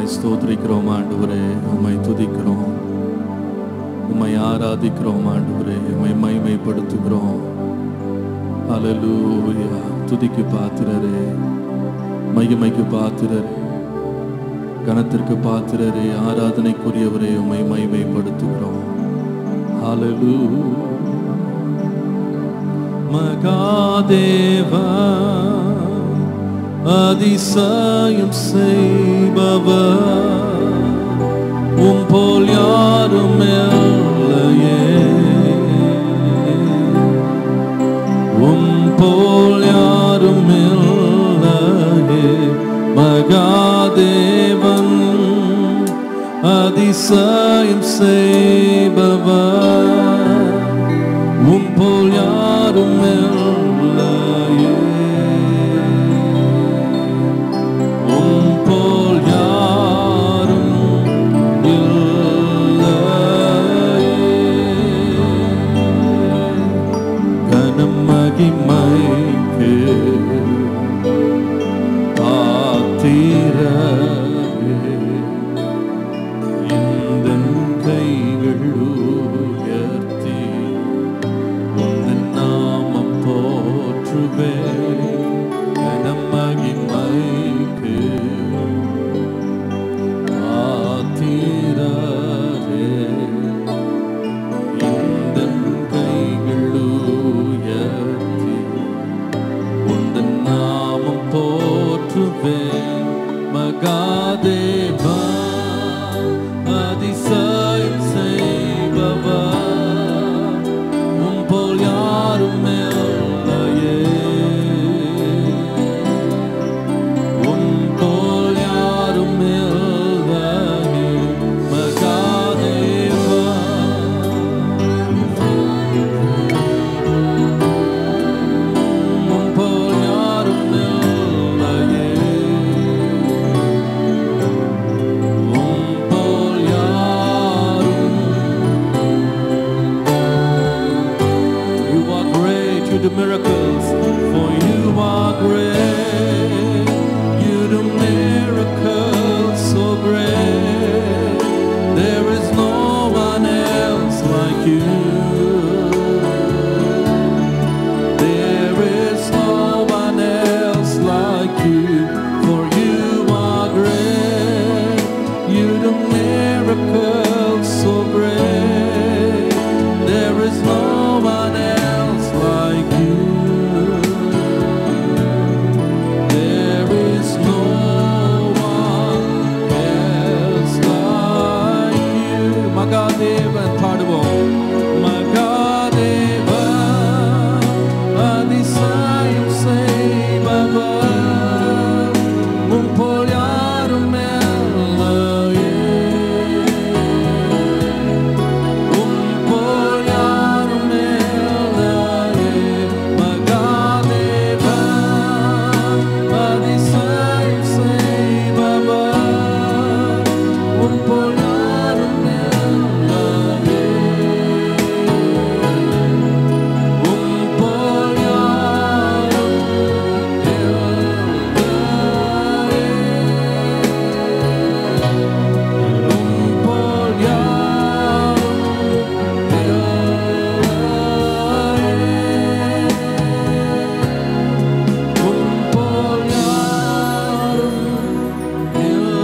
உம்மை ஸ்தோத்திரிக்கிறோம் ஆண்டவரே, உம்மை துதிக்கிறோம், உம்மை ஆராதிக்கிறோம் ஆண்டவரே, உம்மை மகிமைப்படுத்துகிறோம். ஹல்லேலூயா. துதிக்கு பாத்திரரே, மகிமைக்கு பாத்திரரே, கனத்திற்கு பாத்திரரே, ஆராதனைக்குரியவரே, உம்மை மகிமைப்படுத்துகிறோம். ஹல்லேலூயா. மகாதேவா அதிசயம் செய்பவர், உம் போல் யாரும் இல்லையே, உம் போல் யாரும் இல்லையே. மகாதேவன் அதிசயம் செய்பவர், உம் போல் யாரும் இல்லையே, உம் போல் யாரும் இல்லையே. கனம் மகிமைக்கு பாத்திரரே, எந்தன் கைகள் உயர்த்தி உந்தன் நாமம் போற்றுவேன். கனம் மகிமைக்கு பாத்திரரே, எந்தன் கைகள் உயர்த்தி உந்தன் நாமம் போற்றுவேன். மகாதேவா அதிசயம் செய்பவர், உம் போல் யாரும் இல்லையே, உம் போல் யாரும் இல்லையே. மகாதேவா உம் போல் யாரும் இல்லையே, உம் போல் யாரும். You are great, you do miracles, for you are great. You do miracles so great. There is no one else like you. There is no one else like you, for you are great. You do miracles so great. There is no one else like you. There is no one else like you. Mahadevan பாடுவோம். மகாதேவா அதிசயம் செய்பவர், உம் போல் யாரும் இல்லையே, உம் போல் யாரும் இல்லையே. மகாதேவா அதிசயம் செய்பவர், உம் போல் யாரும் இல்லையே, உம் போல் யாரும் இல்லையே, உம் போல் யாரும் இல்லையே, உம் போல் யாரும் இல்லையே.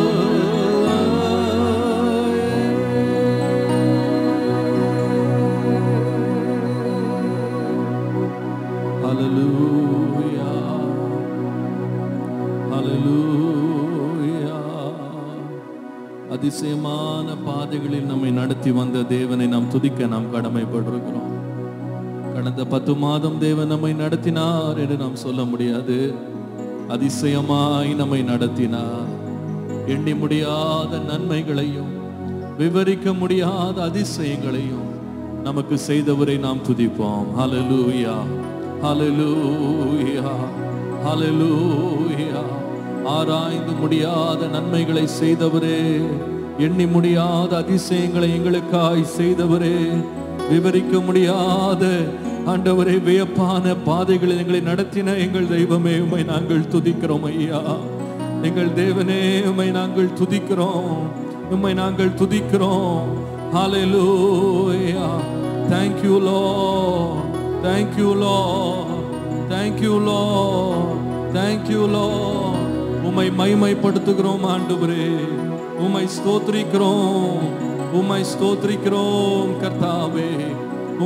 Hallelujah. Hallelujah. அதிசயமான பாதைகளில் நம்மை நடத்தி வந்த தேவனை நாம் துதிக்க நாம் கடமைப்பட்டிருக்கிறோம். கடந்த 10 மாதம் தேவன் நம்மை நடத்தினார் என்று நாம் சொல்ல முடியாது. அதிசயமாய் நம்மை நடத்தினார். எண்ணி முடியாத நன்மைகளையும் விவரிக்க முடியாத அதிசயங்களையும் நமக்கு செய்தவரை நாம் துதிப்போம். ஹல்லேலூயா, ஹல்லேலூயா, ஹல்லேலூயா. ஆராய்ந்து முடியாத நன்மைகளை செய்தவரே, எண்ணி முடியாத அதிசயங்களை எங்களுக்காய் செய்தவரே, விவரிக்க முடியாத ஆண்டவரே வியப்பான பாதைகளில் எங்களை நடத்தின எங்கள் தெய்வமே, உம்மை நாங்கள் துதிக்கிறோம் ஐயா. எங்கள் தேவனே உம்மை நாங்கள் துதிக்கிறோம், உம்மை நாங்கள் துதிக்கிறோம். ஹalleluya. Thank you Lord, thank you Lord, thank you Lord, thank you Lord. உம்மை மகிமைப்படுத்துகிறோம் ஆண்டவரே, உம்மை ஸ்தோத்திரிக்கிறோம், உம்மை ஸ்தோத்திரிக்கிறோம் கர்த்தாவே,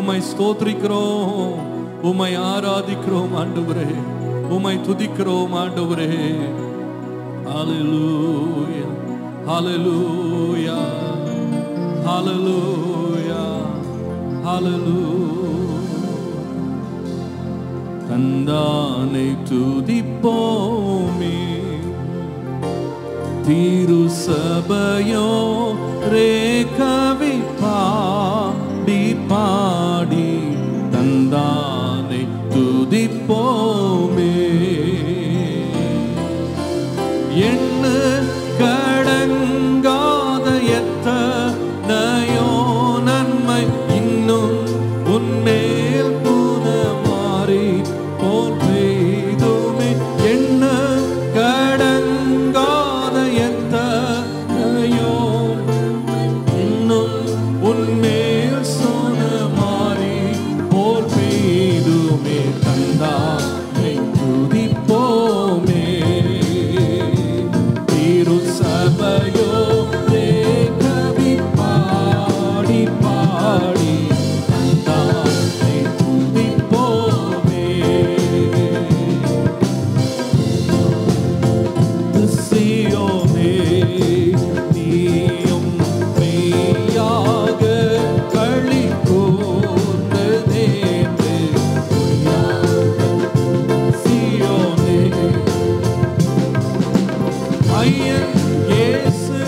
உம்மை ஸ்தோத்திரிக்கிறோம், உம்மை ஆராதிக்கிறோம் ஆண்டவரே, உம்மை துதிக்கிறோம் ஆண்டவரே. ஹalleluya, ஹalleluya, ஹalleluya, ஹalleluya. தந்தானை துதிப்போமே, திரு சபையோ ரேகவி பாடி பாடி தந்தானை துதிப்போமே. என்ன கடங்காத எத்தனையோ நன்மை இன்னும் உன்மேல் புனமாறி போல் பெய்துமே. என்ன கடங்காத எத்தனையோ இன்னும் உன்மேல் சொனமாறி போல் பெய்துமே. தந்தானை துதிப்போமே, திரு சபையோ ரேகவி பாடி பாடி தந்தானை துதிப்போமே. சீயோனே நீயும் மெய்யாக களி கூர்ந்து நேர்ந்து சீயோனே ஐயன் இயேசு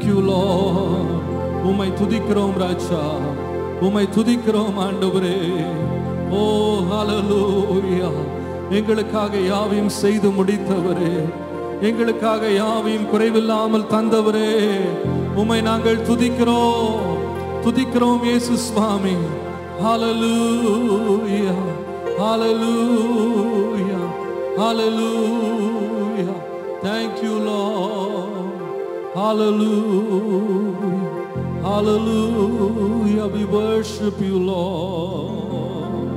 Thank you Lord. உம்மை துதிக்கிறோம் ராஜா, உம்மை துதிக்கிறோம் ஆண்டவரே. ஓ ஹalleluya. எங்களுக்காக யாவையும் செய்து முடித்தவரே, எங்களுக்காக யாவையும் குறைவில்லாமல் தந்தவரே, உம்மை நாங்கள் துதிக்கிறோம், துதிக்கிறோம் இயேசு சுவாமி. ஹalleluya, ஹalleluya, ஹalleluya. Thank you Lord. Hallelujah, hallelujah. We worship you Lord.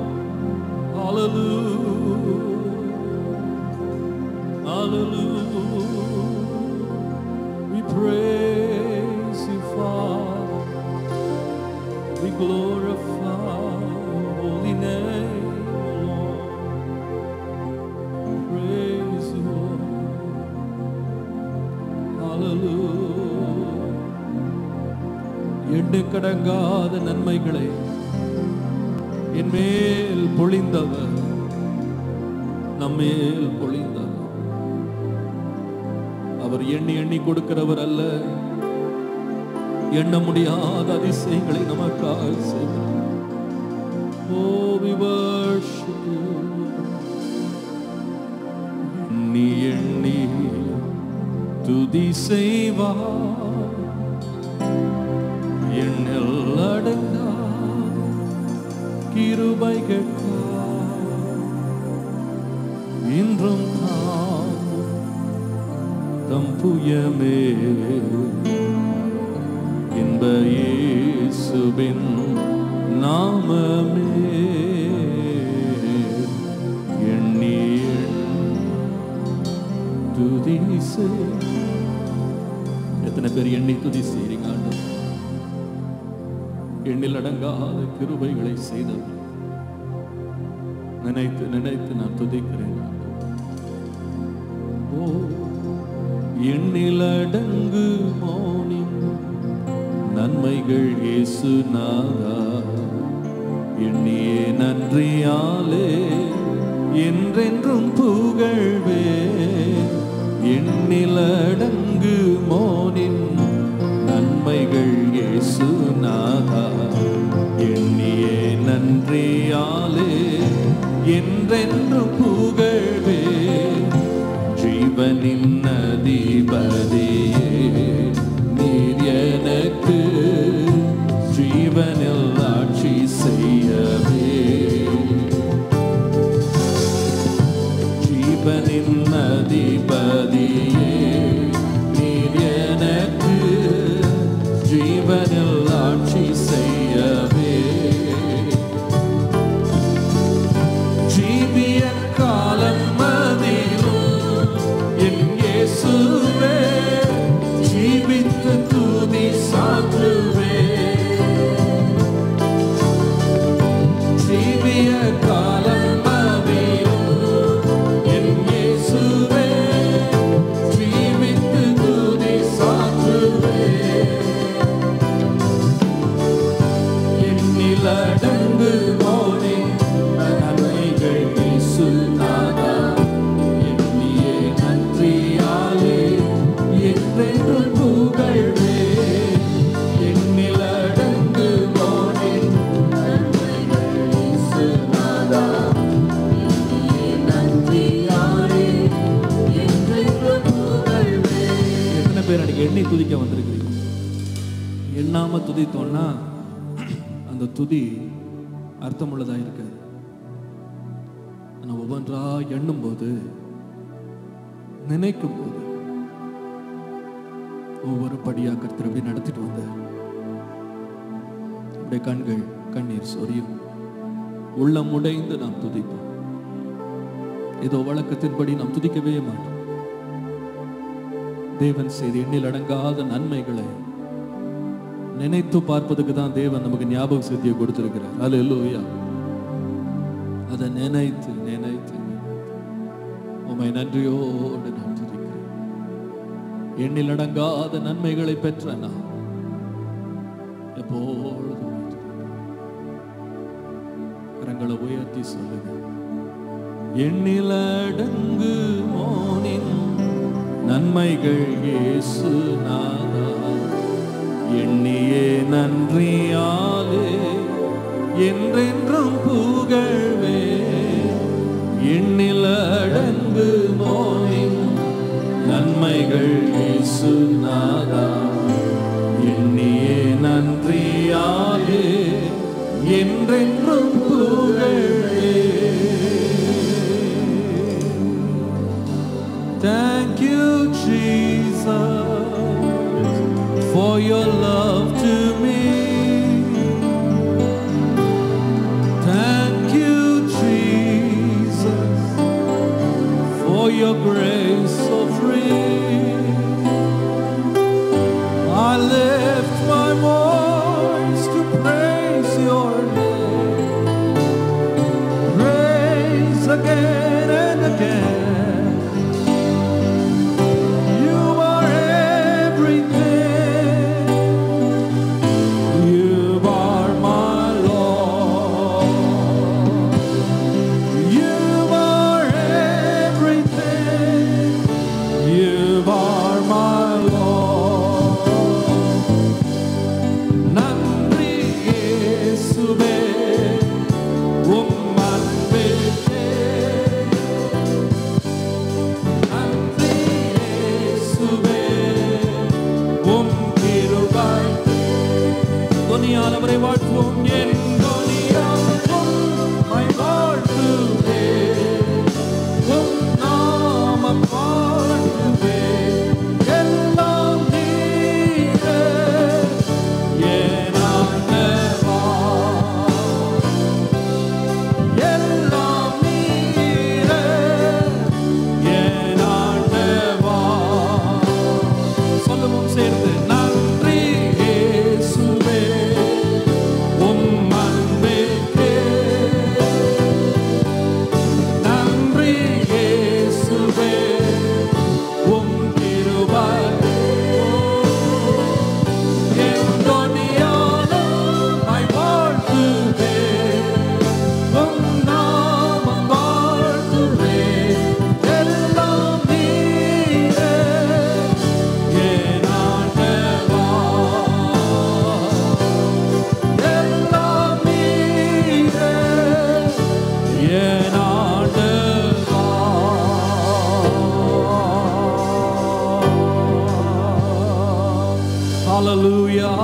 Hallelujah, hallelujah. We praise you Father, we glorify your holy name Lord. Praise you Lord. Hallelujah. எண்ணுக்கடங்காத நன்மைகளை என் மேல் பொழிந்தவர், நம்மேல் பொழிந்தவர். அவர் எண்ணி எண்ணி கொடுக்கிறவர் அல்ல, எண்ண முடியாத அதிசயங்களை நமக்காக செய்கிறார். Oh, we worship you. எண்ணி எண்ணி துதி செய்வார், எண்ணில் அடங்கா கிருபைகள் இன்றும் தம் புயமே இன்ப இயேசுவின் நாமமே. எண்ணி துதி செய். எத்தனை பேர் எண்ணி துதி செய்றீங்க? எண்ணில் அடங்காத கிருபைகளை செய்தவர் நினைத்து நினைத்து நான் துதிக்கிறேன். ஓ எண்ணில் அடங்கு மோனின் நன்மைகள் இயேசு நாதா, எண்ணியே நன்றியாலே என்றென்றும் புகழ்வே. எண்ணில் அடங்கு மோனின் நன்மைகள் இயேசு நாதா, எண்ணியே நன்றியாலே என்றென்றும் புகழ்வே. ஜீவனின் அதிபதியே நீர் எனக்கு ஜீவனில் ஆட்சி செய்யவே. ஜீவனின் அதிபதியே நீர் எனக்கு ஜீவனில் ஆட்சி செய்யவே. ஜீவிய காலம் மதிலும் என் இயேசுவே ஜீவித்து துதி சாற்றுவே. ஜீவிய காலம் மதிலும் என் இயேசுவே ஜீவித்து துதி சாற்றுவே. அடங்கு மோனே நன்மைகள் இயேசு நாதா, எண்ணியே நன்றியாலே என்றென்றும் புகழ்வே. எண்ணில் அடங்கு மோனே நன்மைகள் இயேசு நாதா, எண்ணியே நன்றியாலே என்றென்றும் புகழ்வே. எத்தனை பேர் அன்னைக்கு எண்ணி துதிக்க வந்திருக்கிறீங்க? எண்ணாம துதித்தோம்னா அந்த துதி அர்த்தமுள்ளதா இருக்காது. ஆனால் ஒவ்வொன்றா எண்ணும் போது, நினைக்கும் போது, ஒவ்வொரு படியா கர்த்தர் அப்படி நடத்திட்டு வந்தார். அப்படியே கண்கள் கண்ணீர் சொரியும், உள்ளம் உடைந்து நாம் துதிப்போம். ஏதோ வழக்கத்தின்படி நாம் துதிக்கவே மாட்டோம். தேவன் செய்த எண்ணில் அடங்காத நன்மைகளை நினைத்து பார்ப்பதுக்கு தான் தேவன் நமக்கு ஞாபக சக்தியை கொடுத்திருக்கிறார். அல்லேலூயா. அதை நினைத்து நினைத்து உம்மை நன்றியோடு நான் துதிக்கிறேன். எண்ணில் அடங்காத நன்மைகளை பெற்ற நான் எப்பொழுதும் கரங்களை உயர்த்தி சொல்லுங்க. எண்ணில் அடங்கு மோனின் நன்மைகள் இயேசு நாதா, நன்றியாலே என்றென்றும் புகழ்வே. எண்ணில் அடங்கு மோனின் நன்மைகள் இயேசுநாதா, எண்ணியே நன்றியாலே என்றென்றும் புகழ்வே. Thank you, Jesus, for your love to me. Thank you, Jesus, for your grace so free. I lift my voice to praise your name, praise again and again. அவரை வாழ்த்துவோம். என் துதியாவும் மை வாழ்த்துவே, உம் நாமம் வாழ்த்துவே. எல்லாம் நீரே என் ஆண்டவா, எல்லாம் நீரே என் ஆண்டவா. சொல்லுவோம் சேர்ந்து, நன்றி இயேசுவே Hallelujah,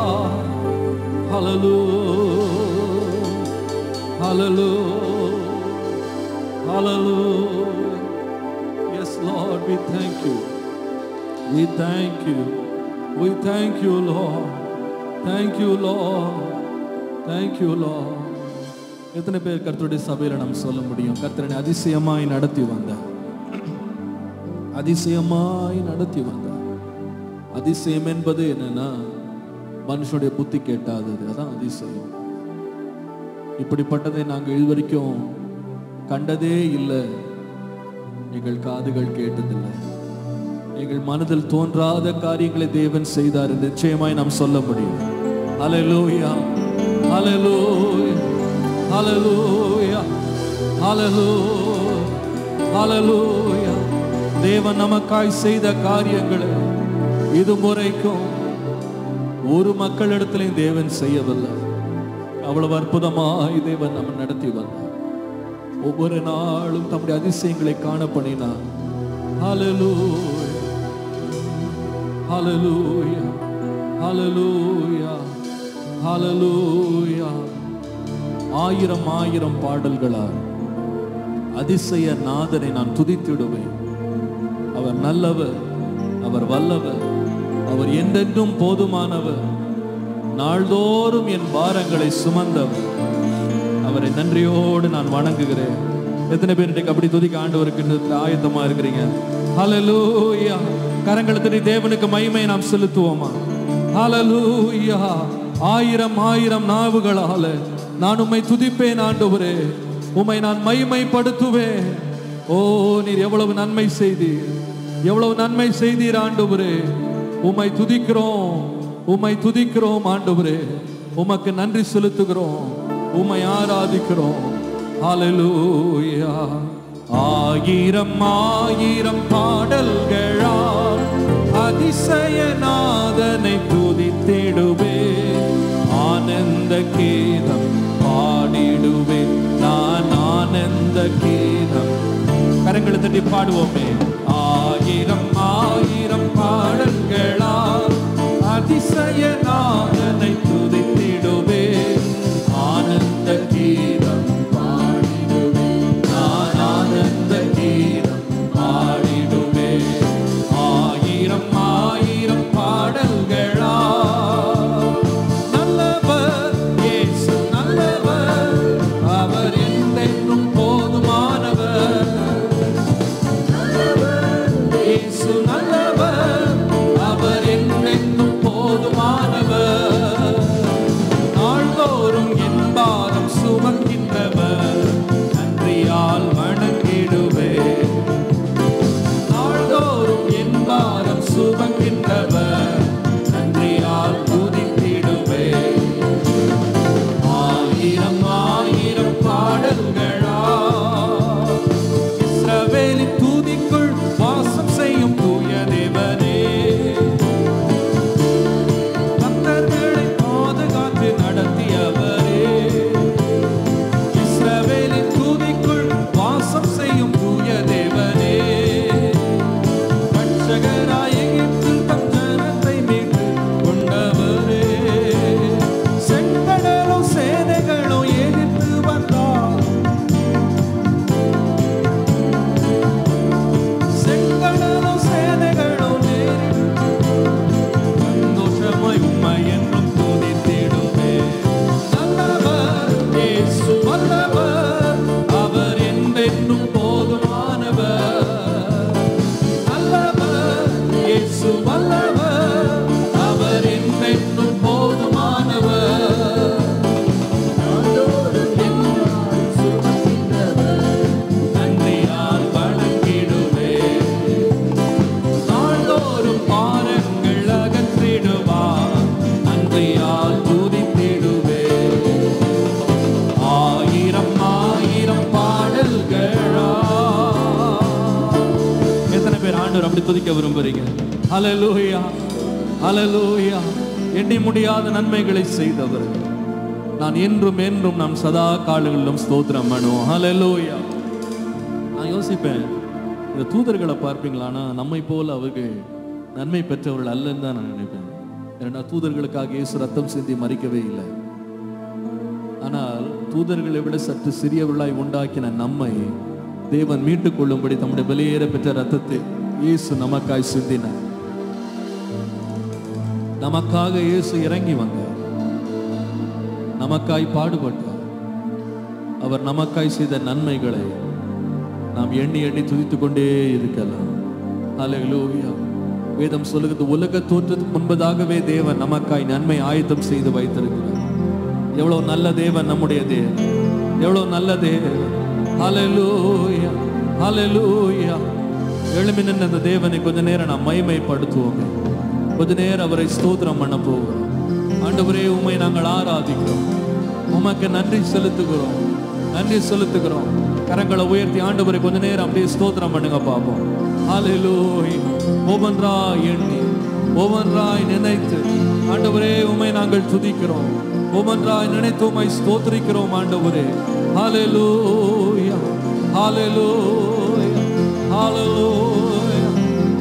hallelujah, hallelujah, hallelujah. Yes, Lord, we thank you. We thank you. We thank you, Lord. Thank you, Lord. Thank you, Lord. எத்தனை பேர் கர்த்தருடைய சபையில நாம் சொல்ல முடியும், கர்த்தரை அதிசயமாய் நடத்தி வந்தார், அதிசயமாய் நடத்தி வந்தார். அதிசயம் என்பது என்னன்னா, மனுஷனுடைய புத்தி கேட்டாதது, அதான் அதிசயம். இப்படிப்பட்டதை நாங்கள் இதுவரைக்கும் கண்டதே இல்லை, எங்கள் காதுகள் கேட்டதில்லை, எங்கள் மனதில் தோன்றாத காரியங்களை தேவன் செய்தார் என்று நிச்சயமாய் நாம் சொல்ல முடியும். ஹல்லேலூயா, ஹல்லேலூயா, ஹல்லேலூயா, ஹல்லேலூயா, ஹல்லேலூயா. தேவன் நமக்காய் செய்த காரியங்களை இதுமுறைக்கும் ஒரு மக்களிடத்திலையும் தேவன் செய்யவில்லை. அவ்வளவு அற்புதமாய் தேவன் நம்ம நடத்தி வந்தார். ஒவ்வொரு நாளும் தம்முடைய அதிசயங்களை காண பண்ணினார். ஹல்லேலூயா, ஹல்லேலூயா, ஹல்லேலூயா, ஹல்லேலூயா. ஆயிரம் ஆயிரம் பாடல்களால் அதிசய நாதனை நான் துதித்திடுவேன். அவர் நல்லவர், அவர் வல்லவர், அவர் என்றென்றும் போதுமானவர், நாள்தோறும் என் பாரங்களை சுமந்தவர். அவரை நன்றியோடு நான் வணங்குகிறேன். எத்தனை பேர் இன்றைக்கு அப்படி துதிக்க ஆண்டவருக்கு ஆயத்தமா இருக்கிறீங்க? ஹல்லேலூயா. கரங்களை தட்டி தேவனுக்கு மகிமை நாம் செலுத்துவோமா? ஹல்லேலூயா. ஆயிரம் ஆயிரம் நாவுகளால நான் உம்மை துதிப்பேன் ஆண்டவரே, உம்மை நான் மகிமைப்படுத்துவேன். ஓ, நீர் எவ்வளவு நன்மை செய்தீர், எவ்வளவு நன்மை செய்தீர் ஆண்டவரே. உம்மை துதிக்கிறோம், உம்மை துதிக்கிறோம் ஆண்டவரே. உமக்கு நன்றி செலுத்துகிறோம், உம்மை ஆராதிக்கிறோம். ஹல்லேலூயா. ஆயிரம் ஆயிரம் பாடல்களால் அதிசயநாதனை துதித்திடுவே. சொல்லி பாடுவோமே. ஆயிரம் ஆயிரம் பாடல்களா அதிசய நாதனை துதித்திடுவே, ஆனந்த கீதம் பாடிடுவே, நான் ஆனந்த கீதம் பாடிடுவே. ஆயிரம் ஆயிரம் பாடல்களா நல்லவர் இயேசு நல்லவர், அவர் என்றென்றும் போதுமானவர். இயேசு நல்லவர், அவர் என்றென்றும் போதுமானவர். நாள்தோறும் என் பாரம் சுமக்கின்றவர், நன்றியால் வணங்கிடுவே. நாள்தோறும் என் பாரம் சுமக்கின்றவர், நன்றியால் துதித்திடுவே. ஆயிரம் ஆயிரம் பாடல்களா இஸ்ரவேலின் தூதிக்குள் வாசம் செய்யும் தூய தேவனே, பக்தர்களை பாதுகாத்து நடத்தியவரே. இஸ்ரவேலின் தூதிக்குள் வாசம் செய்யும் தூய தேவனே, ரட்சகராய் எகிப்தில் தம் ஜனத்தை மீட்டு கொண்டவரே. செங்கடலும் சேனைகளும் எதிர்த்து வந்தார், செங்கடலும் சேனைகளும் சந்தோஷமாய் உம்மை என்றும் துதித்திடுவே. நல்லவர் இயேசு வல்லவர், அவர் என்றென்றும் போதுமானவர். நல்லவர் இயேசு வல்லவர், அவர் என்றென்றும் போதுமானவர். நன்றியால் வணங்கிடுவே. நாள்தோறும் பாரங்கள் அகற்றிடுவார், நன்றியால் துதித்திடுவே. ஆயிரம் ஆயிரம் பாடல்களா. எத்தனை பேர் ஆண்டவர் அப்படி துதிக்க விரும்புறீங்க? ஹல்லேலூயா ஹல்லேலூயா. எண்ணி முடியாத நன்மைகளை செய்தவர், நான் என்றும் என்றும் நாம் சதா காலங்களிலும் ஸ்தோத்திரம் பண்ணுவோம். ஹல்லேலூயா. நான் யோசிப்பேன், இந்த தூதர்களை பார்ப்பீங்களானா நம்மை போல அவர்கள் நன்மை பெற்றவர்கள் அல்லன்னு தான் நான் நினைப்பேன். ஏன்னா தூதர்களுக்காக இயேசு ரத்தம் சிந்தி மறிக்கவே இல்லை. ஆனால் தூதர்களை விட சற்று சிறியவர்களாய் உண்டாக்கின நம்மை தேவன் மீட்டுக் கொள்ளும்படி தம்முடைய வெளியேற பெற்ற ரத்தத்தை இயேசு நமக்காய் சிந்தினார். நமக்காக இயேசு இறங்கி வந்தார், நமக்காய் பாடுபட்டார். அவர் நமக்காய் செய்த நன்மைகளை நாம் எண்ணி எண்ணி துதித்துக் கொண்டே இருக்கலாம். ஹல்லேலூயா. வேதம் சொல்லுகிறது, உலக தோற்றத்துக்கு முன்பதாகவே தேவன் நமக்காய் நன்மை ஆயத்தம் செய்து வைத்திருக்கிறார். எவ்வளவு நல்ல தேவன் நம்முடைய தேவன், எவ்வளவு நல்ல தேவன். ஹல்லேலூயா ஹல்லேலூயா. எழும்பி நின்ற அந்த தேவனை கொஞ்ச நேரம் நாம் மகிமைப்படுத்துவோமே. கொஞ்ச நேரம் அவரை ஸ்தோத்திரம் பண்ண போகிறோம். ஆண்டவரே, உம்மை நாங்கள் ஆராதிக்கிறோம், உமக்கு நன்றி செலுத்துகிறோம், நன்றி செலுத்துகிறோம். கரங்களை உயர்த்தி ஆண்டவரை கொஞ்ச நேரம் அப்படியே ஸ்தோத்திரம் பண்ணுங்க பாப்போம். ஹல்லேலூயா. ஒவ்வொன்றாய் எண்ணி ஒவ்வொன்றாய் நினைத்து ஆண்டவரே உம்மை நாங்கள் துதிக்கிறோம், ஒவ்வொன்றாய் நினைத்து உம்மை ஸ்தோத்திரிக்கிறோம் ஆண்டவரே. ஹல்லேலூயா ஹல்லேலூயா ஹல்லேலூயா.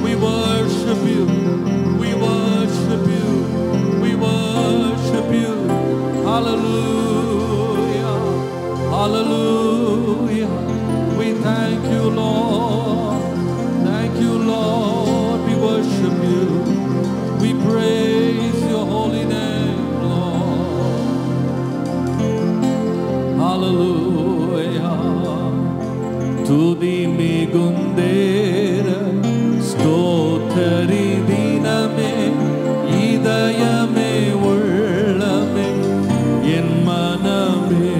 We worship you, we worship you, we worship you. Hallelujah hallelujah. We thank you Lord, thank you Lord. We worship you, we praise your holy name Lord. Hallelujah. துதி மிகுந்தேர ஸ்தோத்தரி தினமே, இதயமே உள்ளமே என் மனமே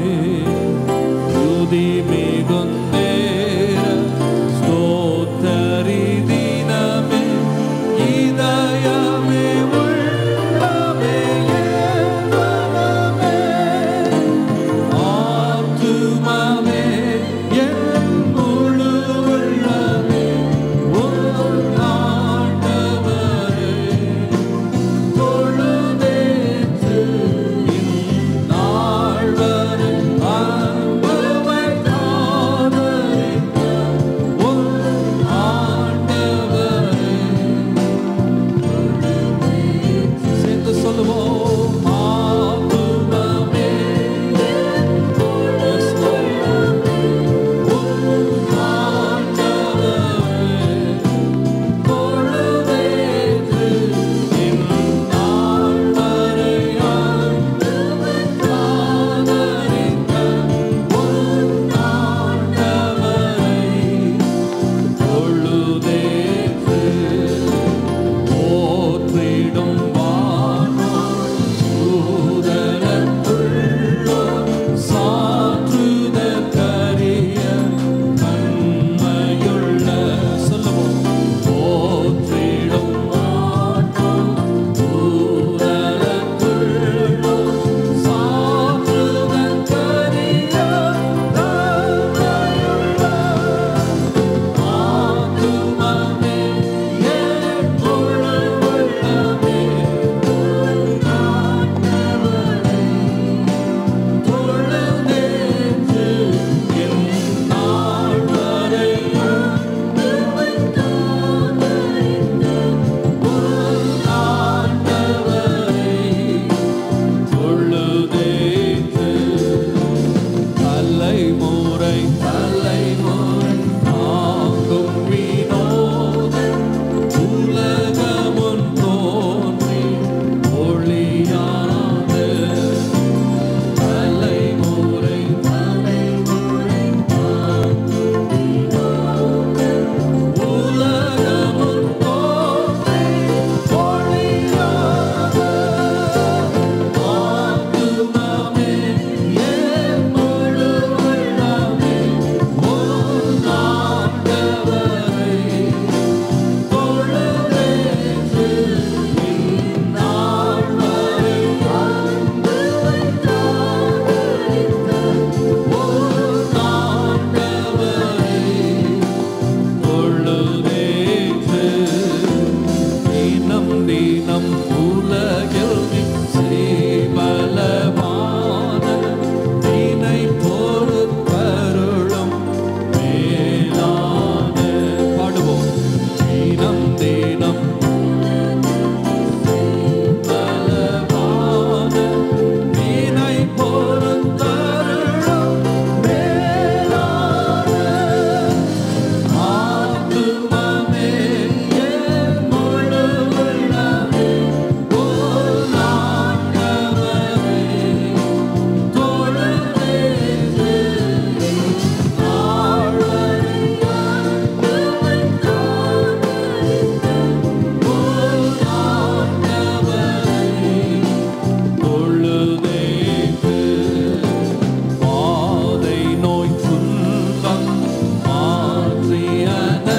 சொல்லுவோம். ஆத்துமமே Yes, Lord. உம் ஆண்டவரே, பொழுதேற்று என் நாள் வரை அன்பு காதலித்த உம் ஆண்டவரை பொழுதேற்று போற்றிடும் வானோர் தூதருக்குள்ளோர் சாற்றுதற்கரிய நன்மையுள்ள சொல்லுவோம். போற்றிடும் வானோர் தூதருக்குள்ளோர் சாற்றுதற்கரிய நன்மையுள்ள ஆத்துமமே என் முழு உள்ளமே உம் ஆண்டவரை தொழுதேற்று என் நாள் வரை அன்பு காதலித்த உம் ஆண்டவரை தொழுதேற்று தலைமுறை தலைமுறை தாங்கும் வினோதம் உலகமுன் தோன்றி ஒளியாது. தலைமுறை தலைமுறை தாங்கும் வினோதம் உலகமுன் தோன்றி ஒளியாது. ஆத்துமமே என் முழு உள்ளமே உம் ஆண்டவரை தொழுதேற்று என் நாள் வரை அன்பு காதலித்த உம் ஆண்டவரை தொழுதேற்று தினம் தினம் உலகில் செய்வலமான தினை பொறுத்தருளும் மேலான பாடுவோம். தினம் தினம் பலமான தினை பொறுத்தருளும் மேலான ஆத்துமமே என் முழு உள்ளமே உம் ஆண்டவரை தொழுதேற்று என் நாள் வரை அன்பு காதலித்த உம் ஆண்டவரை தொழுதேற்று பாதை நோய் துன்பம் மாற்றியனந்த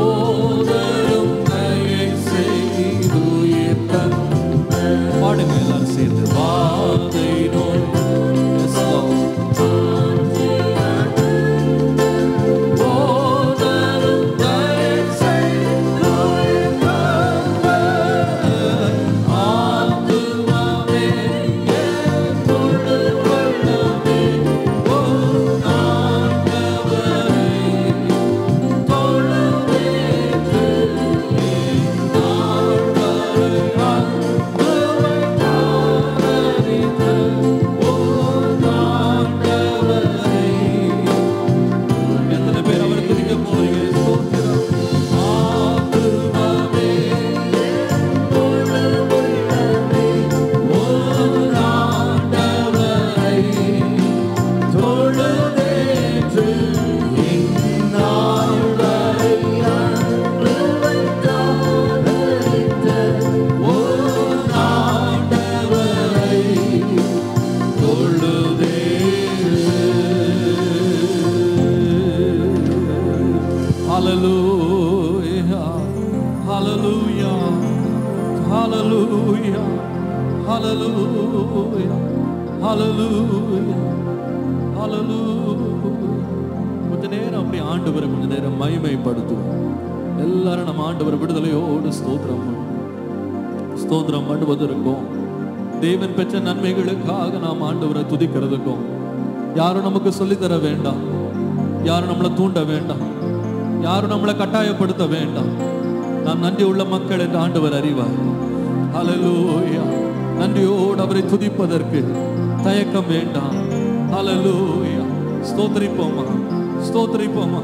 ஓதரும் தயை செய்துயிர் தந்த பாடுங்க எல்லாரும் சேர்ந்து. பாதை நோய் Yes, Lord. ஓதரும் தயை செய்துயிர் தந்த ஆத்துமமே என் முழு உள்ளமே உம் ஆண்டவரை தொழுதேற்று என் நாள் வரை அன்பு காதலித்த உம் ஆண்டவரை. எத்தனை பேர் அவர் துதிக்க போறீங்க? ஸ்தோத்திரம். ஆத்துமமே என் முழு உள்ளமே உம் ஆண்டவரை தொழுதேற்று என் நாள் வரை அன்பு காதலித்த உம் ஆண்டவரை தொழுதேற்று. Hallelujah. Hallelujah. Hallelujah. Hallelujah. Hallelujah. Hallelujah. கொஞ்ச நேரம் அப்படி ஆண்டவரை கொஞ்ச நேரம் மகிமைப்படுத்துவோம். எல்லாரும் நம்ம ஆண்டவர் விடுதலையோடு ஸ்தோத்திரம் பண்ணுவதற்கும் தேவன் பெற்ற நன்மைகளுக்காக நாம் ஆண்டவரை துதிக்கிறதுக்கும் யாரும் நமக்கு சொல்லித்தர வேண்டாம், யாரும் நம்மளை தூண்ட வேண்டாம், யாரும் நம்மளை கட்டாயப்படுத்த வேண்டாம். நாம் நன்றி உள்ள மக்கள் என்று ஆண்டவர் அறிவார். ஹல்லேலூயா. நன்றியோடு அவரை துதிப்பதற்கு தயக்கம் வேண்டாம். ஹல்லேலூயா. ஸ்தோத்திரிப்போமா, ஸ்தோத்திரிப்போமா.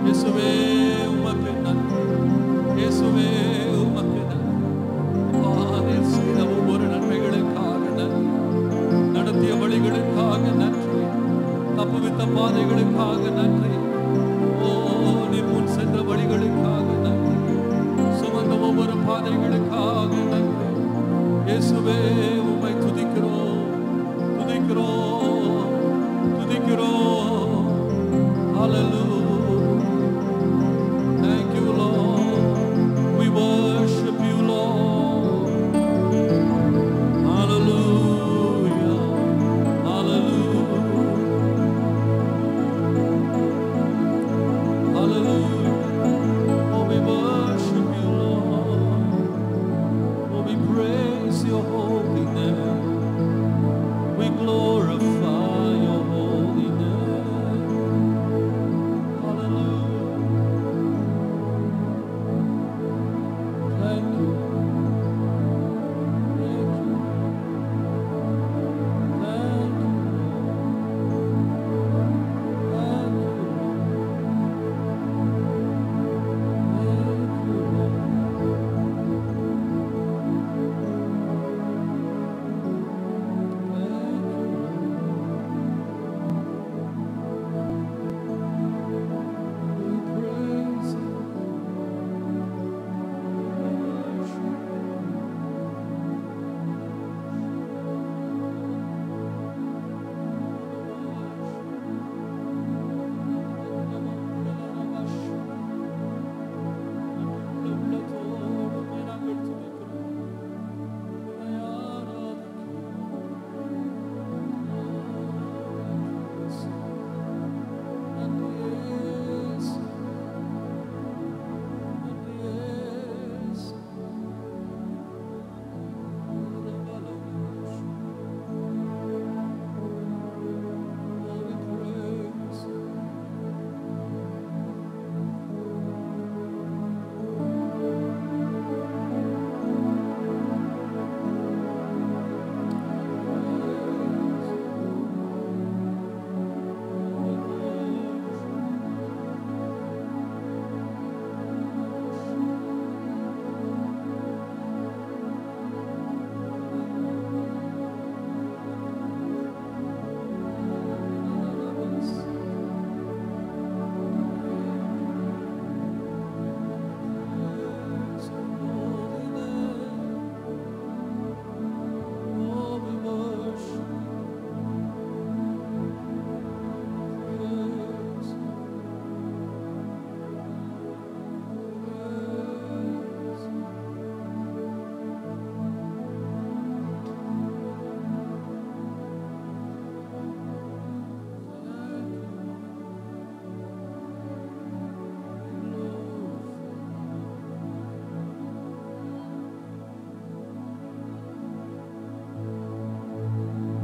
இயேசுவே உமக்கு நன்றி, இயேசுவே உமக்கு நன்றி. நீர் செய்த ஒவ்வொரு நன்மைகளுக்காக நன்றி, நடத்திய வழிகளுக்காக நன்றி, தப்புவித்த பாதைகளுக்காக நன்றி. ஓ, நீர் முன் சென்ற வழிகளுக்காக நன்றி, சுமந்த ஒவ்வொரு பாதைகளுக்காக நன்றி. இயேசுவே உம்மை துதிக்கிறோம், துதிக்கிறோம், துதிக்கிறோம். Hallelujah. Thank you, Lord. We worship you, Lord. Hallelujah. Hallelujah. Hallelujah. Oh, we worship you, Lord. Oh, we praise your holy name. We glorify your holy name. Hallelujah. Thank you. Thank you. Thank you. Thank you.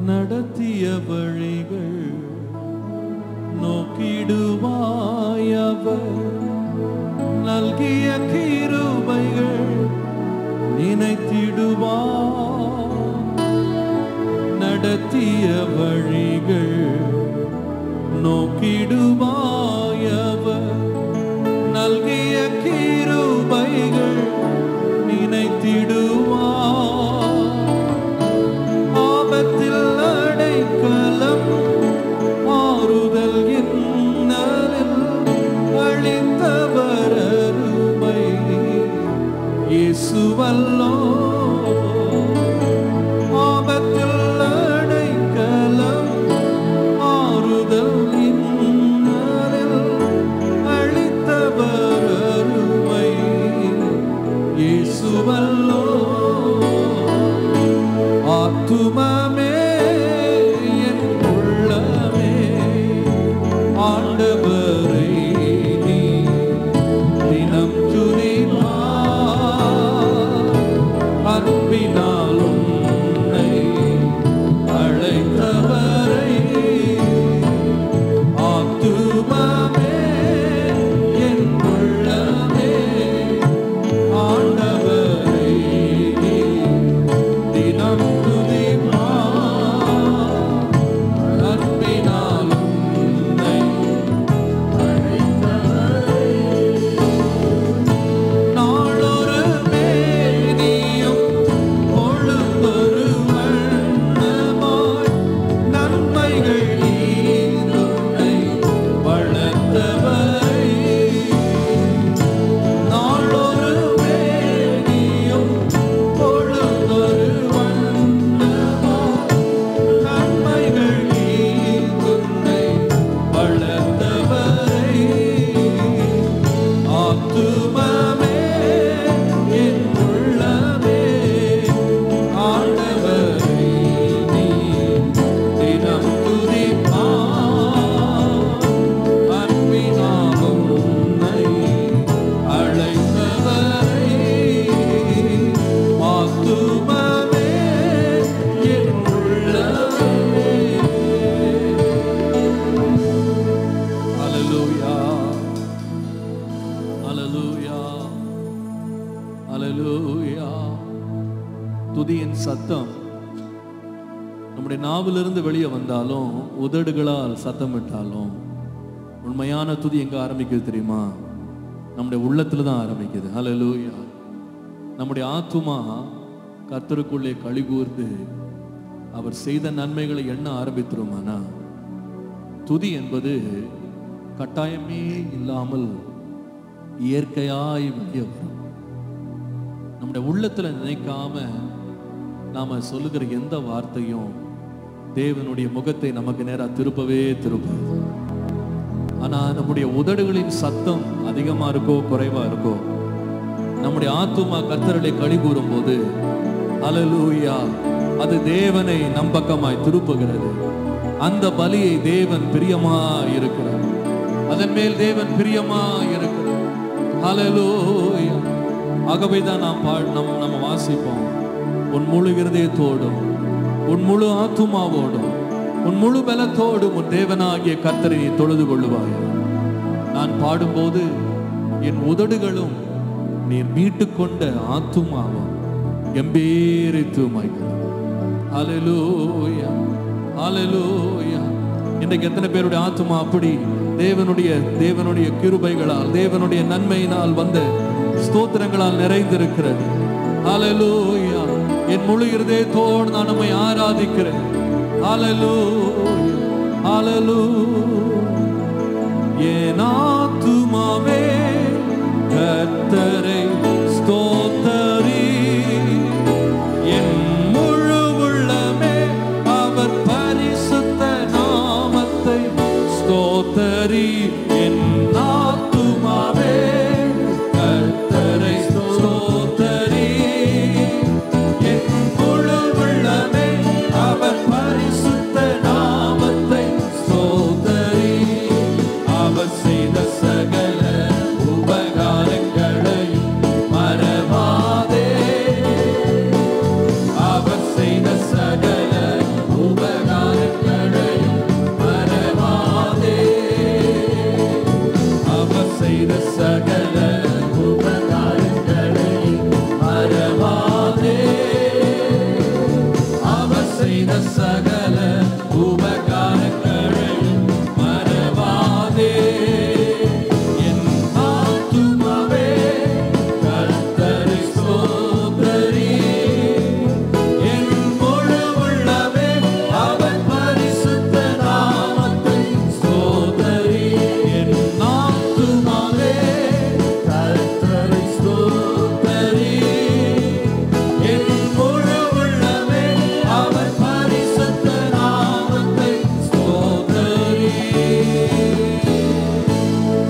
நடத்திய வழிகள் நோக்கிடுவாய், அவர் நல்கிய கிருபைகள் நினைத்திடுவாய். நடத்திய வழிகள் நோக்கிடுவாய், அவர் நல்கிய கிருபைகள் நினைத்திடுவாய். ஆபத்தில் அடைக்கலம் ஆறுதல் இன்னலில் அளித்தவர் அருமை இயேசுவல்லோ. ஆபத்தில் அடைக்கலம் ஆறுதல் இன்னலில் அளித்தவர் அருமை இயேசுவல்லோ. ஆத்துமமே என் உள்ளமே ஆண்டவரை நீ தினம் துதிப்பாய். அன்பினால் உன்னை அழைத்தவரை. ஆத்துமமே என் உள்ளமே அல்லேலூயா. துதியின் சத்தம் நம்முடைய நாவிலிருந்து வெளியே வந்தாலும், உதடுகளால் சத்தமிட்டாலும், உண்மையான துதி எங்க ஆரம்பிக்குது தெரியுமா? நம்முடைய உள்ளத்துல தான் ஆரம்பிக்குது. அல்லேலூயா. நம்முடைய ஆத்துமா கர்த்தருக்குள்ளே களிகூர்ந்து அவர் செய்த நன்மைகளை எண்ண ஆரம்பித்துருமானா, துதி என்பது கட்டாயமே இல்லாமல் இயற்கையாய் வெளியே வரும். நம்முடைய உள்ளத்துல நினைக்காம நாம சொல்லுகிற எந்த வார்த்தையும் தேவனுடைய முகத்தை நமக்கு நேரா திருப்பவே திருப்பாது. ஆனா நம்முடைய உதடுகளின் சத்தம் அதிகமா இருக்கோ குறைவா இருக்கோ, நம்முடைய ஆத்துமா கர்த்தரிலே களி கூறும் போது அல்லேலூயா, அது தேவனை நம் பக்கமாய் திருப்புகிறது. அந்த பலியை தேவன் பிரியமாய் இருக்கிறார், அதன் மேல் தேவன் பிரியமாய் இருக்கிறார். அல்லேலூயா. ஆகவேதான் நம்ம வாசிப்போம், உன் முழு இருதயத்தோடும் உன் முழு ஆத்துமாவோடும் உன் முழு பலத்தோடும் உன் தேவனாகிய கர்த்தரை நீ தொழுது கொள்ளுவாய். நான் பாடும்போது என் உதடுகளும் நீர் மீட்டுக் கொண்ட ஆத்துமாவும் எம்பேரித்துமாய்கிறது. அல்லேலூயா, அல்லேலூயா. இன்றைக்கு எத்தனை பேருடைய ஆத்துமா அப்படி தேவனுடைய கிருபைகளால், தேவனுடைய நன்மையினால் வந்த ஸ்தோத்திரங்களால் நிறைந்திருக்கிறது. அல்லேலூயா. என் முழு இருதயத்தோடு நான் நம்மை ஆராதிக்கிறேன். அல்லேலூயா, அல்லேலூயா. என் ஆத்துமாவே கர்த்தரை ஸ்தோத்தரி, என் முழு உள்ளமே அவர் பரிசுத்த நாமத்தை ஸ்தோத்தரி. என் ஆத்துமாவே கர்த்தரை ஸ்தோத்தரி, என் முழு உள்ளமே அவர் பரிசுத்த நாமத்தை ஸ்தோத்தரி. அவர் செய்த சகல உபகாரங்களையும் மறவாதே, அவர் செய்த சகல உபகாரங்களையும் மறவாதே, அவர் செய்த சகல உபகாரங்களையும் மறவாதே, அவர் செய்த சகல உபகாரங்களையும் மறவாதே. என் ஆத்துமாவே கர்த்தரை ஸ்தோத்தரி, என் முழு உள்ளமே அவர் பரிசுத்த நாமத்தை ஸ்தோத்தரி. என் ஆத்துமாவே கர்த்தரை ஸ்தோத்தரி, என் முழு உள்ளமே அவர் பரிசுத்த நாமத்தை ஸ்தோத்தரி.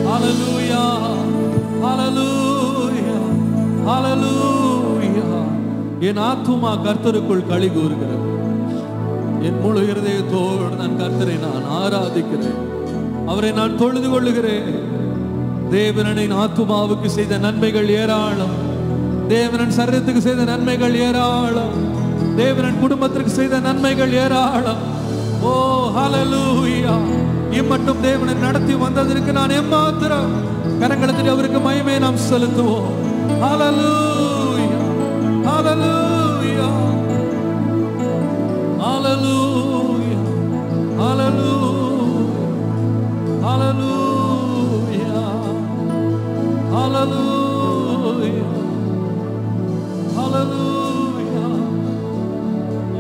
ஹல்லேலூயா, ஹல்லேலூயா, ஹல்லேலூயா. என் ஆத்துமா கர்த்தருக்குள் களி கூறுகிறது. என் முழு இருதயத்தோடு நான் கர்த்தரை நான் ஆராதிக்கிறேன், அவரை நான் தொழுது கொள்ளுகிறேன். தேவனின் ஆத்துமாவுக்கு செய்த நன்மைகள் ஏராளம், தேவனின் சரீரத்துக்கு செய்த நன்மைகள் ஏராளம், தேவனின் குடும்பத்திற்கு செய்த நன்மைகள் ஏராளம். ஓ ஹல்லேலூயா. இம்மட்டும் தேவனை நடத்தி வந்ததற்கு நான் எம்மாத்திரம். கரங்களத்தில் அவருக்கு மகிமை நாம் செலுத்துவோம். ஹல்லேலூயா, ஹல்லேலூயா, ஹல்லேலூயா, ஹல்லேலூயா, ஹல்லேலூயா, ஹல்லேலூயா, ஹல்லேலூயா.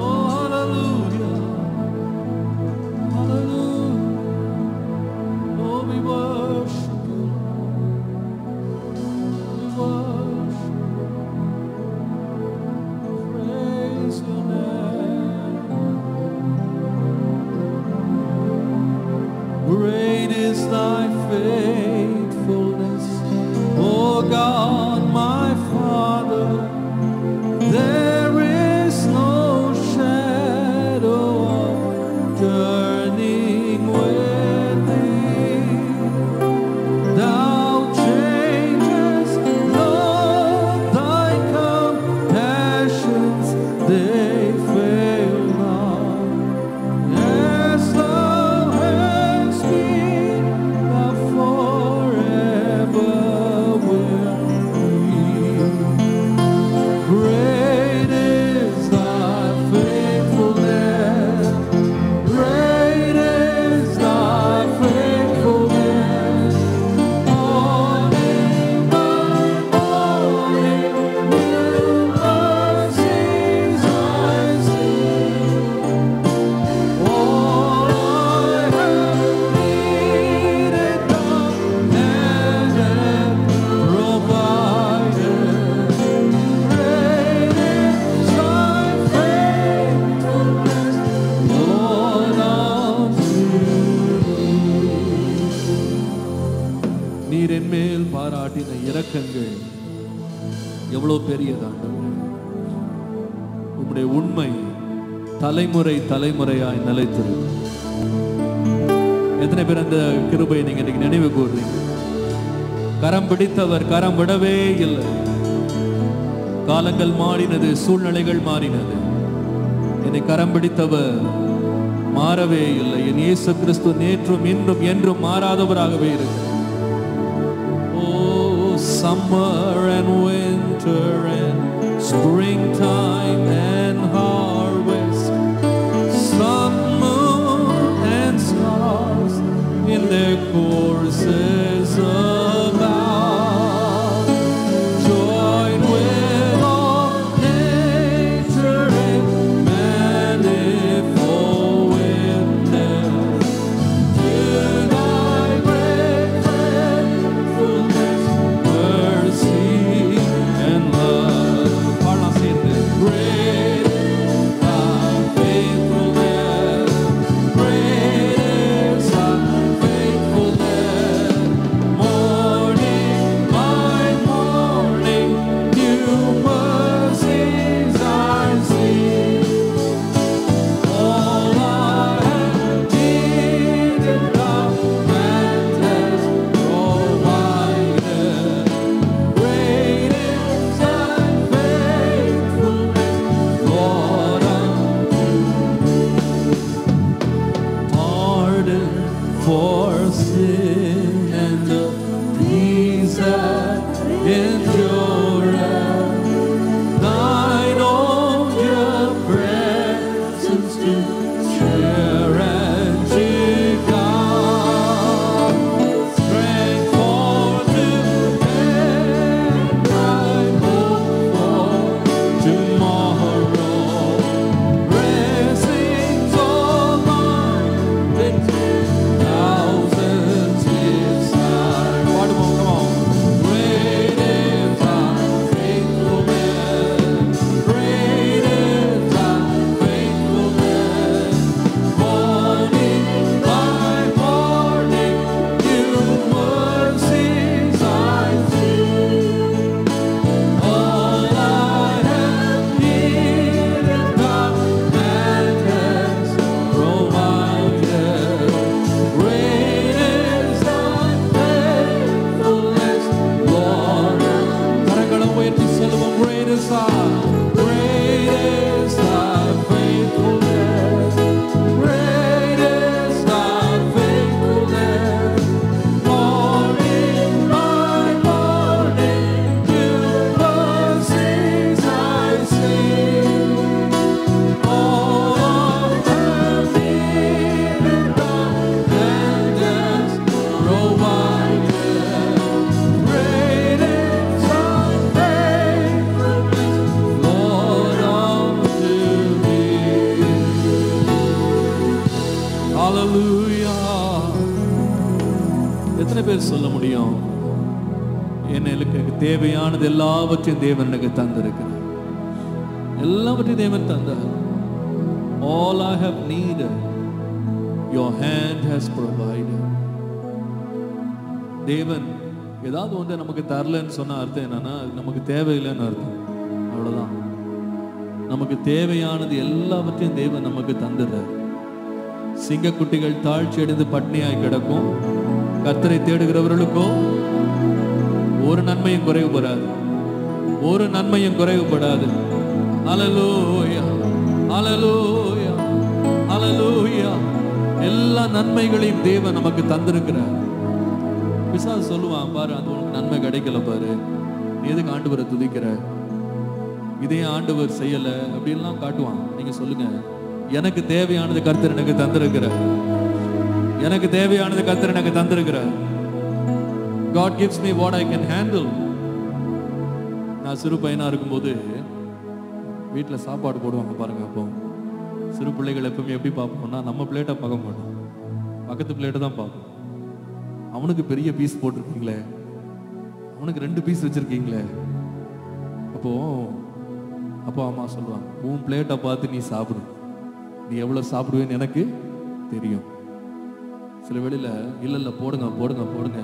ஓ ஹல்லேலூயா, hallelujah. Oh, we worship you, we worship you, praise your name. Great is thy faithfulness, O God, my Father. எவ்வளவு பெரியது ஆண்டவரே. உம்முடைய உண்மை தலைமுறை தலைமுறையாய் நிலைத்திருக்கும். எத்தனை பேர் அந்த கிருபையை நீங்க இன்னைக்கு நினைவு கூறுறீங்க? கரம் பிடித்தவர் கரம் விடவே இல்லை. காலங்கள் மாறினது, சூழ்நிலைகள் மாறினது, என்னை கரம் பிடித்தவர் மாறவே இல்லை. என் இயேசு கிறிஸ்து நேற்றும் இன்றும் என்றும் மாறாதவராகவே இருக்கிறார். Oh, summer and winter and springtime and harvest, sun, moon and stars in their courses above, join with all nature in manifold witness to thy great faithfulness, mercy and love. பாடலாம் சேர்ந்து. Great is thy faithfulness, great is thy faithfulness. Morning by morning, new mercies I see. All I have needed thou hast provided. Great is thy faithfulness, Lord, pardon for sin and the peace that endureth. Thine own dear presence to share and to guide. Strength for today, bright hope for tomorrow. Blessings all mine, then 10,000 is thine. பாடுவோம், come on. Great is thy faithfulness, great is thy faithfulness. Morning by morning, new mercies I see. All I have needed thou hast provided. Great is thy faithfulness, Lord. கரங்களை உயர்த்தி சொல்லுவோம். Great is thy faithfulness, great is thy faithfulness. Morning by morning, new mercies I see. All I have needed thou hast provided. Great is thy faithfulness, Lord, unto me. Hallelujah. எத்தனை பேர் சொல்ல முடியும்? எனக்கு தேவையானது எல்லாவற்றையும் தேவன் எனக்கு தந்திருக்கிறார். எல்லாவற்றையும் தேவன் தந்தார். All I have needed, your hand has provided. தேவன் ஏதாவது ஒன்று நமக்கு தரலன்னு சொன்ன அர்த்தம் என்னன்னா, அது நமக்கு தேவையில்லைன்னு அர்த்தம். அவ்வளவுதான். நமக்கு தேவையானது எல்லாவற்றையும் தேவன் நமக்கு தந்துடுறார். சிங்கக்குட்டிகள் தாழ்ச்சி அடைந்து பட்னியாய் கிடக்கும். கர்த்தரை தேடுகிறவர்களுக்கோ ஒரு நன்மையும் குறைவுபடாது, ஒரு நன்மையும் குறைவுபடாது. ஹல்லேலூயா, ஹல்லேலூயா, ஹல்லேலூயா. எல்லா நன்மைகளையும் தேவன் நமக்கு தந்திருக்கிறார். பிசாசு சொல்லுவான், பாரு அது உனக்கு நன்மை கிடைக்கல, பாரு நீ எதுக்கு ஆண்டவரை துதிக்கிற, இதே ஆண்டவர் செய்யல அப்படின்லாம் காட்டுவான். நீங்க சொல்லுங்க, எனக்கு தேவையானது கர்த்தர் எனக்கு தந்திருக்கிறார். எனக்கு தேவையானது கர்த்தர் எனக்கு தந்திருக்கிறார். God gives me what I can handle. நான் சிறு பையனா இருக்கும்போது வீட்டில் சாப்பாடு போடுவாங்க பாருங்க. அப்போ சிறு பிள்ளைகள் எப்பவுமே எப்படி பார்ப்போம்னா, நம்ம பிளேட்டை பார்க்க மாட்டோம், பக்கத்து பிளேட்டை தான் பார்ப்போம். அவனுக்கு பெரிய பீஸ் போட்டிருக்கீங்களே, அவனுக்கு 2 பீஸ் வச்சிருக்கீங்களே. அப்போ அம்மா சொல்லுவாங்க, உன் பிளேட்டை பார்த்து நீ சாப்பிடு, நீ எவ்வளவு சாப்பிடுவேன்னு எனக்கு தெரியும். சில வேளையில இல்ல போடுங்க போடுங்க போடுங்க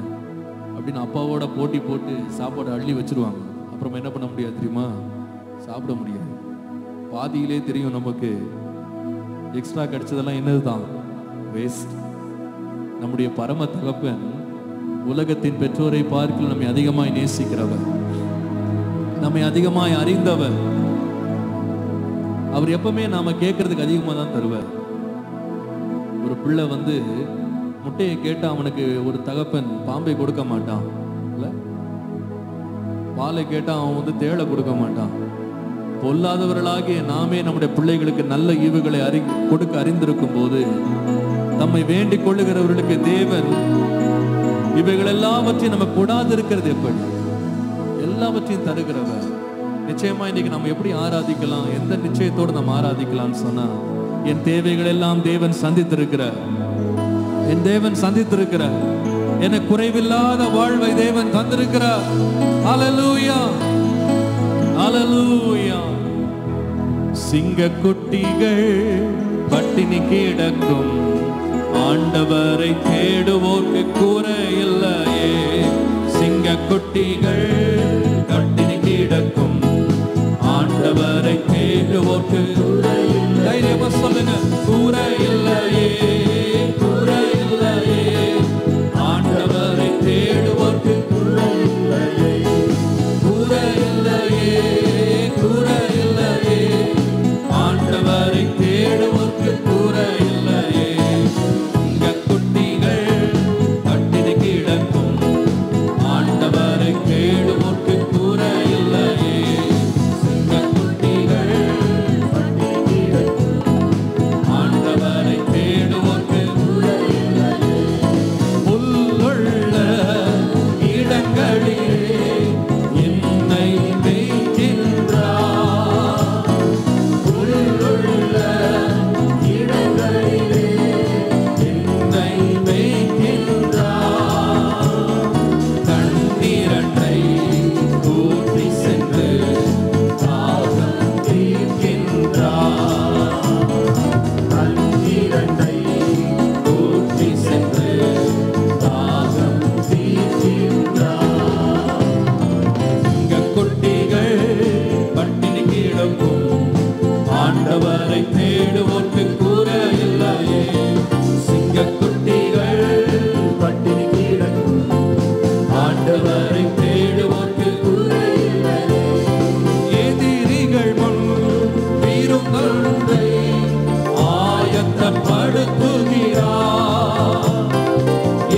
அப்படின்னு அப்பாவோட போட்டி போட்டு சாப்பாடு அள்ளி வச்சிருவாங்க. அப்புறம் அப்புறம் என்ன பண்ண முடியாது தெரியுமா? சாப்பிட முடியாது. பாதியிலே தெரியும் நமக்கு எக்ஸ்ட்ரா கிடைச்சதெல்லாம் என்னதுதான் வேஸ்ட். நம்முடைய பரம தகப்பன் உலகத்தின் பெற்றோரை பார்க்க நம்மை அதிகமாய் நேசிக்கிறவர், நம்மை அதிகமாய் அறிந்தவர். அவர் எப்பவுமே நாம கேட்கறதுக்கு அதிகமாக தான் தருவார். ஒரு பிள்ளை முட்டையை கேட்டா அவனுக்கு ஒரு தகப்பன் பாம்பை கொடுக்க மாட்டான் இல்ல, பாலை கேட்டா அவன் தேளை கொடுக்க மாட்டான். பொல்லாதவர்களாகிய நாமே நம்முடைய பிள்ளைகளுக்கு நல்ல ஈவுகளை கொடுக்க அறிந்திருக்கும் போது தம்மை வேண்டிக் கொள்ளுகிறவர்களுக்கு தேவன் இவைகள் எல்லாவற்றையும் நம்ம கூடாது இருக்கிறது எப்படி? எல்லாவற்றையும் தருகிறவர். நிச்சயமா இன்னைக்கு நம்ம எப்படி ஆராதிக்கலாம், எந்த நிச்சயத்தோடு நம்ம ஆராதிக்கலாம்னு சொன்னா, என் தேவைகள் எல்லாம் தேவன் சந்தித்திருக்கிறார், என் தேவன் சந்தித்திருக்கிறார், எனக்கு குறைவில்லாத வாழ்வை தேவன் தந்திருக்கிறார். ஹல்லேலூயா, ஹல்லேலூயா. சிங்க குட்டிகள் பட்டினி கிடக்கும், ஆண்டவரை தேடுவோர்க்கு குறை இல்லையே. சிங்க குட்டிகள் பட்டினி கிடக்கும், ஆண்டவரை தேடுவோர்க்கு குறை இல்லை. தைரியமா சொல்லுங்க, குறை இல்லையே, குறை இல்லையே. ஆண்டவரை தேடுவோர்க்கு குறை இல்லையே, குறை இல்லையே, குறை இல்லையே. ஆண்டவரை தேடுவோர்க்கு குறை இல்லையே. இங்க குட்டிகள் பட்டினி கிடக்கும், ஆண்டவரை தேடுவோர்க்கு குறை இல்லையே. இங்க குட்டிகள் பட்டினி கிடக்கும், ஆண்டவரை தேடுவோர்க்கு குறை இல்லையே. புல்லுள்ள இடங்களிலே என்னை மேய்க்கின்றார், புல்லுள்ள இடங்களிலே என்னை மேய்க்கின்றார். கண்ணீரண்டை கூட்டி சென்று தாகம் தீர்க்கின்றார், கண்ணீரண்டை கூட்டி சென்று தாகம் தீர்க்கின்றார். இங்க குட்டிகள் பட்டினி கிடக்கும், ஆண்டவரை தேடுவோர்க்கு குறை இல்லையே. சிங்க குட்டிகள் பட்டினி கிடக்கும், ஆண்டவரை தேடுவோர்க்கு குறை இல்லையே. எதிரிகள் முன் விருந்தொன்றை ஆயத்தப்படுத்துகிறார்,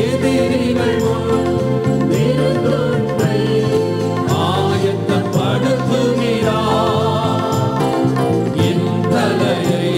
எதிரிகள் முன் விருந்தொன்றை ஆயத்தப்படுத்துகிறார். என் தலையை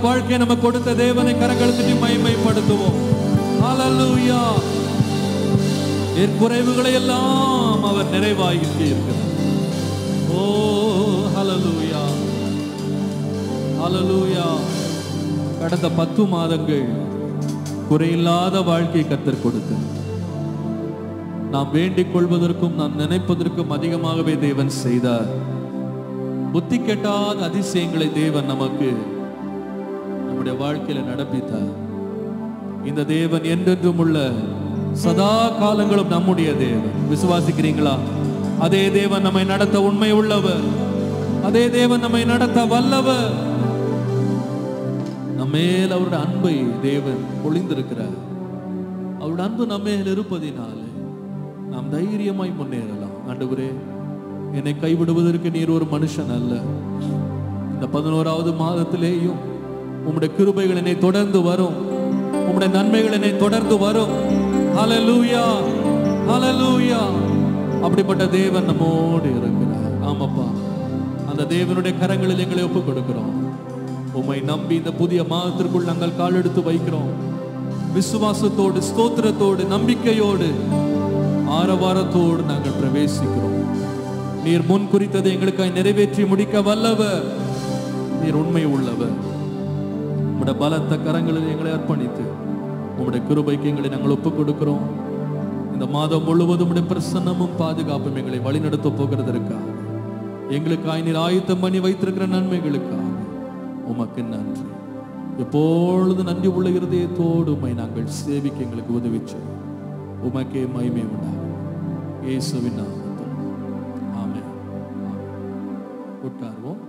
வாழ்க்கையை நம்ம கொடுத்த தேவனை கரங்களுக்கு மகிமைப்படுத்துவோம். ஹல்லேலூயா. என் குறைவுகளை எல்லாம் அவர் நிறைவாக்கி இருக்கிறார். ஓ ஹல்லேலூயா, ஹல்லேலூயா. கடந்த 10 மாதங்கள் குறையில்லாத வாழ்க்கையை கர்த்தர் கொடுத்து நாம் வேண்டிக் கொள்வதற்கும் நாம் நினைப்பதற்கும் அதிகமாகவே தேவன் செய்தார். புத்தி கெட்டாத அதிசயங்களை தேவன் நமக்கு நம்முடைய வாழ்க்கையில நடப்பித்தார். இந்த தேவன் என்றென்றும் உள்ள சதா காலங்களும் நம்முடைய தேவன். விசுவாசிக்கிறீங்களா? அதே தேவன் நம்மை நடத்த உண்மை உள்ளவர். அதே தேவன் நம்மை நடத்த வல்லவர். நம்மேல் அவருடைய அன்பை தேவன் பொழிந்திருக்கிறார். அவருடைய அன்பு நம்மேல் இருப்பதினாலே நாம் தைரியமாய் முன்னேறலாம். ஆண்டவரே, என்னை கைவிடுவதற்கு நீர் ஒரு மனுஷன் அல்ல. இந்த 11வது மாதத்திலேயும் உம்முடைய கிருபைகள் என்னை தொடர்ந்து வரும். உம்முடைய நன்மைகள் என்னை தொடர்ந்து வரும். ஹல்லேலூயா, ஹல்லேலூயா. அப்படிப்பட்ட தேவன் நம்மோடு இருக்கிறார். ஆமாப்பா, அந்த தேவனுடைய கரங்களில் எங்களை ஒப்புக் கொடுக்கிறோம். உம்மை நம்பி இந்த புதிய மாதத்திற்குள் நாங்கள் கால் எடுத்து வைக்கிறோம். விசுவாசத்தோடு, ஸ்தோத்திரத்தோடு, நம்பிக்கையோடு, ஆரவாரத்தோடு நாங்கள் பிரவேசிக்கிறோம். நீர் முன் குறித்ததை எங்களுக்காய் நிறைவேற்றி முடிக்க வல்லவர். நீர் உண்மை உள்ளவர். உம்முடைய பலத்த கரங்களில் எங்களை அர்ப்பணித்து உம்முடைய கிருபைக்கு எங்களை நாங்கள் ஒப்புக் கொடுக்கிறோம். இந்த மாதம் முழுவதும் உம்முடைய பிரசன்னமும் பாதுகாப்பும் எங்களை வழிநடத்த போகிறதற்காக, எங்களுக்காய் நீர் ஆயத்தம் பண்ணி வைத்திருக்கிற நன்மைகளுக்காக உமக்கு நன்றி. எப்பொழுது நன்றி உள்ள இருதயத்தோடு உம்மை நாங்கள் சேவிக்க எங்களுக்கு உதவி செய்யும். உமக்கே மகிமை உண்டாகும். இயேசுவின் நாமத்தில் ஆமென். உட்காருவோம்.